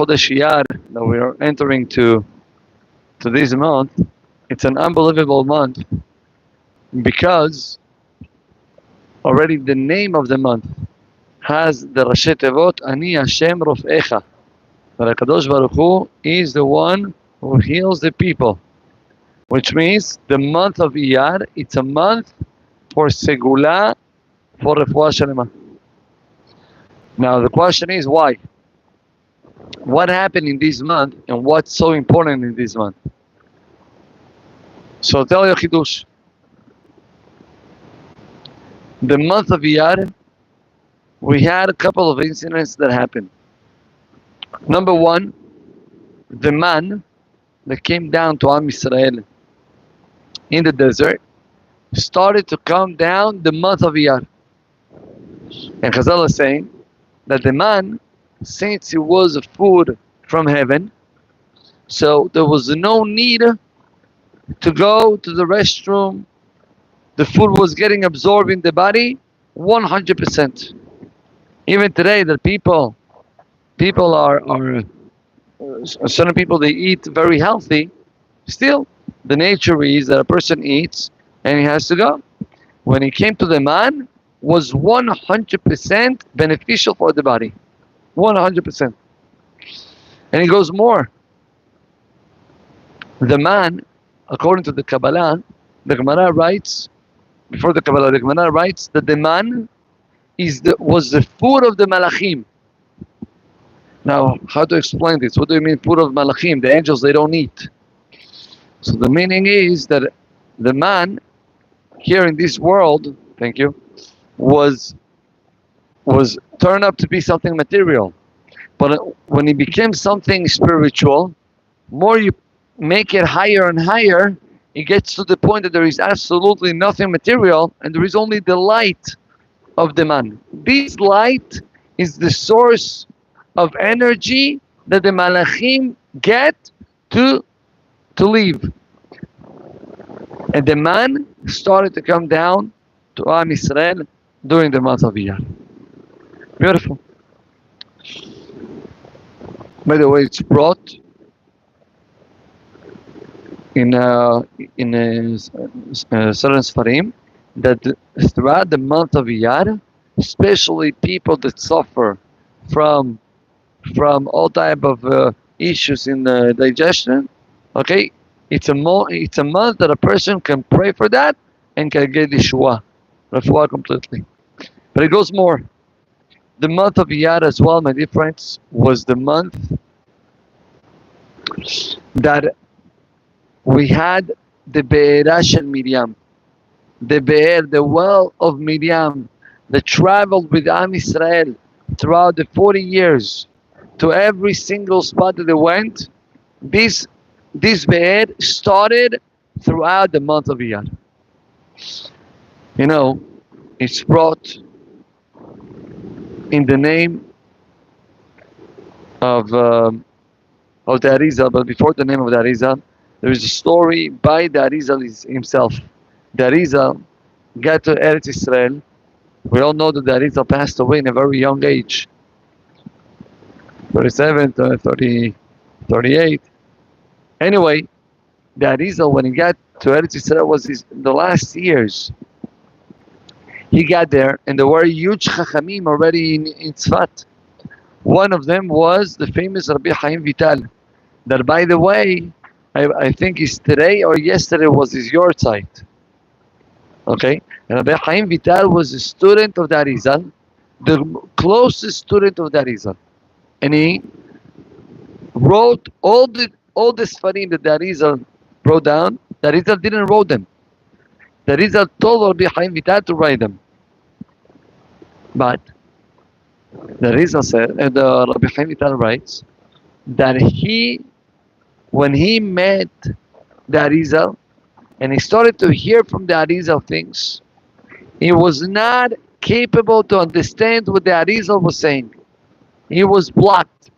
Chodesh Iyar, that we are entering to this month, it's an unbelievable month because already the name of the month has the Rashi Tevot, Ani Hashem Rofecha. That HaKadosh Baruch Hu is the one who heals the people. Which means the month of Iyar, it's a month for Segula, for Refuah Shalema. Now the question is why? What happened in this month and what's so important in this month? So I'll tell you a Chidush. The month of Iyar, we had a couple of incidents that happened. Number one, the man that came down to Am Yisrael in the desert started to come down the month of Iyar. And Chazal is saying that the man, since it was a food from heaven, so there was no need to go to the restroom. The food was getting absorbed in the body 100%. Even today, that people are certain people, they eat very healthy. Still, the nature is that a person eats and he has to go. When he came to the man, was 100% beneficial for the body, 100%. And he goes more. The man, according to the Kabbalah, the Gemara writes, before the Kabbalah, the Gemara writes that the man was the food of the Malachim. Now, how to explain this? What do you mean food of Malachim? The angels, they don't eat. So the meaning is that the man here in this world, thank you, was turned up to be something material. But when he became something spiritual, more you make it higher and higher, it gets to the point that there is absolutely nothing material and there is only the light of the man. This light is the source of energy that the Malachim get to live. And the man started to come down to Am Yisrael during the month of Iyar. Beautiful. By the way, it's brought in certain Sfarim that throughout the month of Iyar, especially people that suffer from all type of issues in the digestion, okay, it's a month that a person can pray for that and can get Yeshua, Refuah completely. But it goes more. The month of Iyar as well, my dear friends, was the month that we had the Be'erah Shel Miriam, the Be'er, the well of Miriam, that traveled with Am Yisrael throughout the 40 years to every single spot that they went. This Be'er started throughout the month of Iyar. You know, it's brought in the name of the Arizal, but before the name of the Arizal, there is a story by the Arizal himself. The Arizal got to Eretz Israel. We all know that the Arizal passed away in a very young age, 37, 30, 38. Anyway, the Arizal, when he got to Eretz Israel, was the last years. He got there, and there were huge Chachamim already in Tzfat. One of them was the famous Rabbi Chaim Vital, that, by the way, I think is today or yesterday was his yortzeit. Okay, and Rabbi Chaim Vital was a student of the Arizal, the closest student of the Arizal, and he wrote all the Sfarim that the Arizal wrote down. The Arizal didn't write them. The Arizal told Rabbi Chaim Vital to write them. But the Arizal said, and Rabbi Chaim Vital writes, that when he met the Arizal and he started to hear from the Arizal things, he was not capable to understand what the Arizal was saying. He was blocked.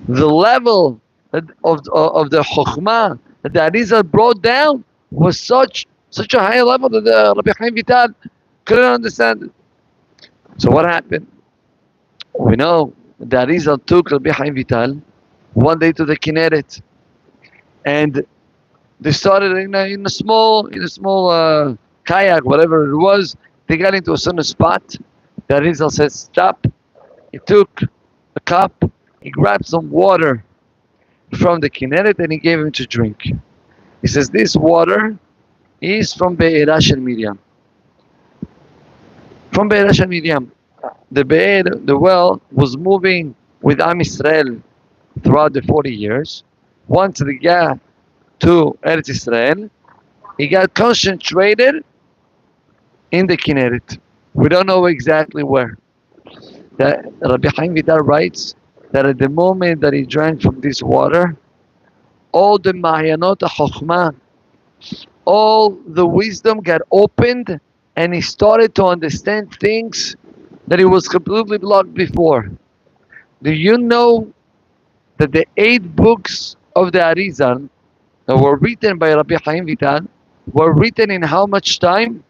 The level of the Chokhmah that the Arizal brought down was such a high level that Rabbi Chaim Vital couldn't understand it. So what happened? We know the Arizal took Rabbi Chaim Vital one day to the Kinneret, and they started in a small kayak, whatever it was. They got into a certain spot. The Arizal said, "Stop." He took a cup. He grabbed some water from the Kinneret and he gave him to drink. He says, "This water is from Be'erah Shel Miriam." From Be'erah Shel Miriam. The Be'er, the well, was moving with Am Yisrael throughout the 40 years. Once they got to Eretz Yisrael, he got concentrated in the Kinneret. We don't know exactly where. That Rabbi Chaim Vital writes that at the moment that he drank from this water, all the Mahayanot HaChokhmah, all the wisdom got opened, and he started to understand things that he was completely blocked before. Do you know that the 8 books of the Arizal that were written by Rabbi Chaim Vital were written in how much time?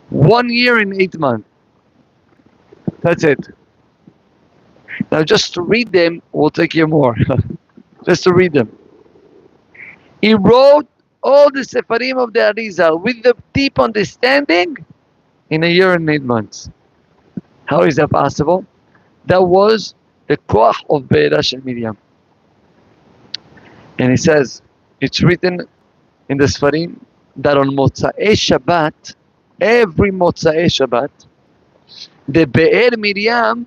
1 year and 8 months. That's it. Now just to read them will take you more. Just to read them. He wrote all the Sefarim of the Arizal with the deep understanding in 1 year and 8 months. How is that possible? That was the koach of Be'erah Shel Miriam. And he says, it's written in the Sefarim that on Motza'ei Shabbat, every Motza'ei Shabbat, the Be'er Miriam,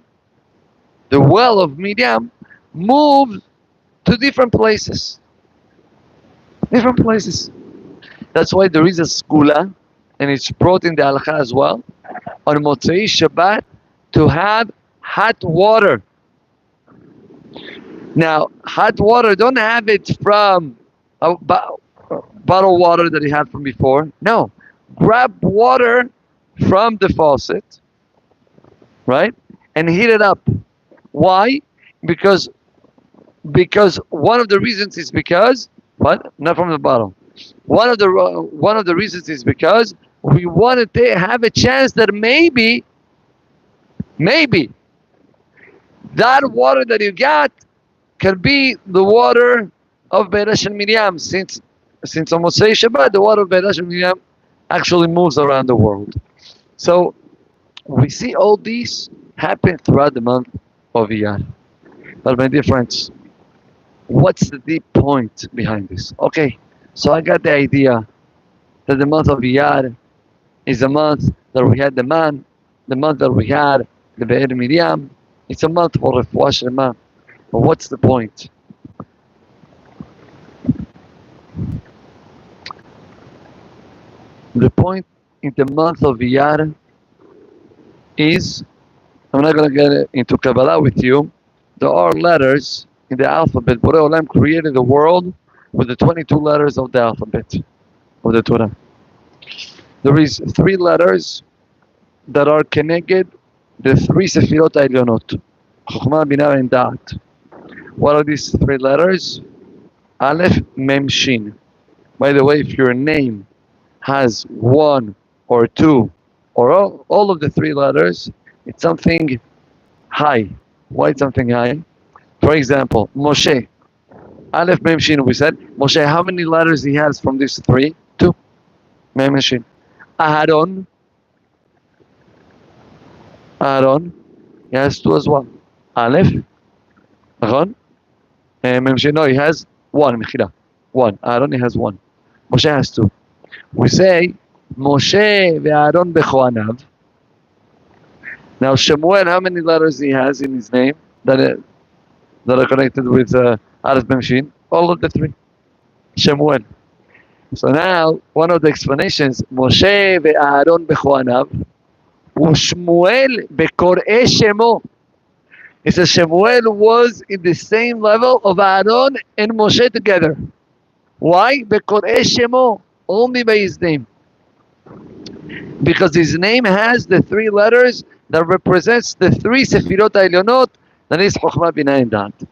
the well of Miriam, moved to different places. Different places. That's why there is a skula, and it's brought in the halakha as well, on Motzei Shabbat to have hot water. Now, hot water, don't have it from a bottled water that you had from before. No. Grab water from the faucet, right? And heat it up. Why? Because one of the reasons is because what? Not from the bottle. One of the reasons is because we want to have a chance that maybe that water that you got can be the water of Be'erah Shel Miriam. Since on Motzei Shabbat, the water of Be'erah Shel Miriam actually moves around the world. So we see all these happen throughout the month of Iyar. But my dear friends, what's the deep point behind this? Okay, so I got the idea that the month of Iyar is a month that we had the man, the month that we had the Be'er Miriam. It's a month for Refuah Shlema. But what's the point? The point in the month of Iyar is, I'm not going to get into Kabbalah with you. There are letters in the alphabet. Borei Olam created the world with the 22 letters of the alphabet of the Torah. There is 3 letters that are connected, the 3 Sefirot Elionot, Chokhmah, Binah, and Da'at. What are these 3 letters? Aleph, Mem, Shin. By the way, if your name has 1 or 2 or all of the 3 letters, it's something high. Why it's something high? For example, Moshe. Aleph, Mem, Shin, we said. Moshe, how many letters he has from these 3? 2. Mem, Shin. Aharon. Aaron, he has 2 as well. Aleph, Aaron, Mem, Shin, no, he has 1. Mechila, 1. Aaron, he has 1. Moshe has 2. We say Moshe ve'Aaron bechoanav. Now Shmuel, how many letters he has in his name that are connected with Aleph, Mem, Shin? All of the 3. Shmuel. So now one of the explanations, Moshe ve'Aaron bechoanav, u'Shmuel bekor'ei shemo. It says Shmuel was in the same level of Aaron and Moshe together. Why? Bekor'ei shemo, only by his name. Because his name has the 3 letters that represents the 3 Sefirot Elionot, that is Chokhmah, Binah, and Da'at.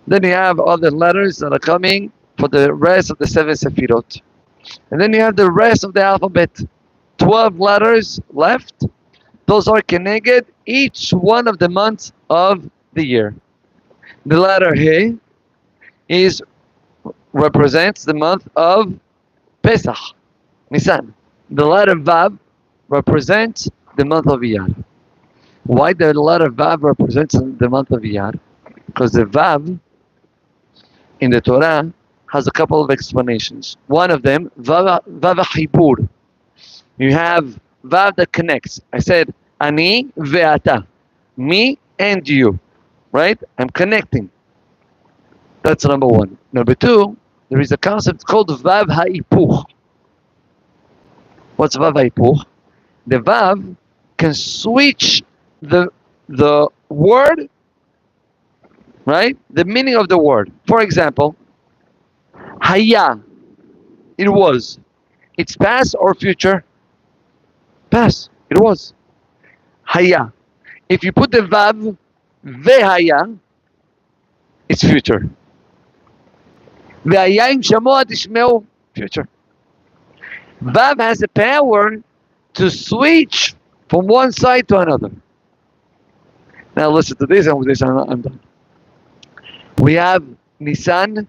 Then you have other letters that are coming for the rest of the 7 Sefirot. And then you have the rest of the alphabet. 12 letters left Those are connected each one of the months of the year. The letter He is represents the month of Pesach, Nisan. The letter Vav represents the month of Iyar. Why the letter Vav represents the month of Iyar? Because the Vav in the Torah has a couple of explanations. One of them, Vav Hibur. You have Vav that connects. I said, Ani ve'ata. Me and you. Right? I'm connecting. That's number one. Number two, there is a concept called Vav Ha'ipuch. What's Vav Ha'ipuch? The Vav can switch the word, right? The meaning of the word. For example, Haya, it was. It's past or future? Past. It was. Haya. If you put the Vav, Vehaya, it's future. Vehaya im shamoa tishmeu, future. Vav has the power to switch from one side to another. Now listen to this, and with this I'm done. We have Nisan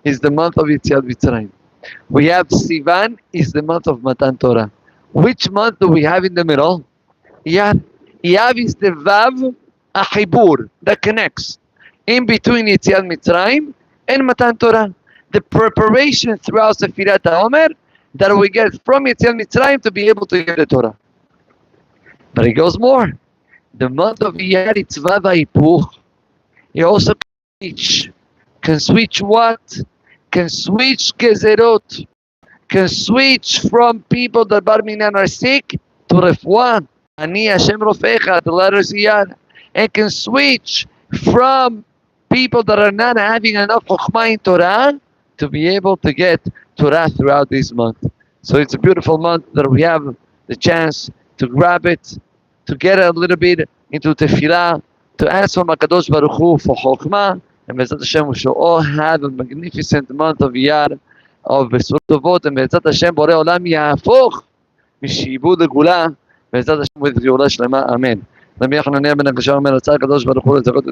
is the month of Yetziat Mitzrayim. We have Sivan is the month of Matan Torah. Which month do we have in the middle? Iyar. Iyar is the Vav Achibur that connects in between Yetziat Mitzrayim and Matan Torah. The preparation throughout Sefirat HaOmer that we get from Yetziat Mitzrayim to be able to get the Torah. But it goes more. The month of Iyar, it's Vav Ha'ipuch. It also can switch what? Can switch gezerot. Can switch from people that bar minan are sick to refuah. Ani Hashem Rofecha, the letter is Iyar. And can switch from people that are not having enough chokhmah in Torah to be able to get Torah throughout this month. So it's a beautiful month that we have the chance to grab it, to get a little bit into tefillah, to ask from HaKadosh Baruch Hu for chokhmah, and Be'ezrat Hashem we shall all have a magnificent month of Iyar, of Besurot Tovot, and Be'ezrat Hashem Borei Olam Yahafoch Mishi'ibud Legula, Be'ezrat Hashem with Geula Shlema, Amen. רבי יוחנן בן הקשה אומר, רצה הקדוש ברוך הוא לזכות את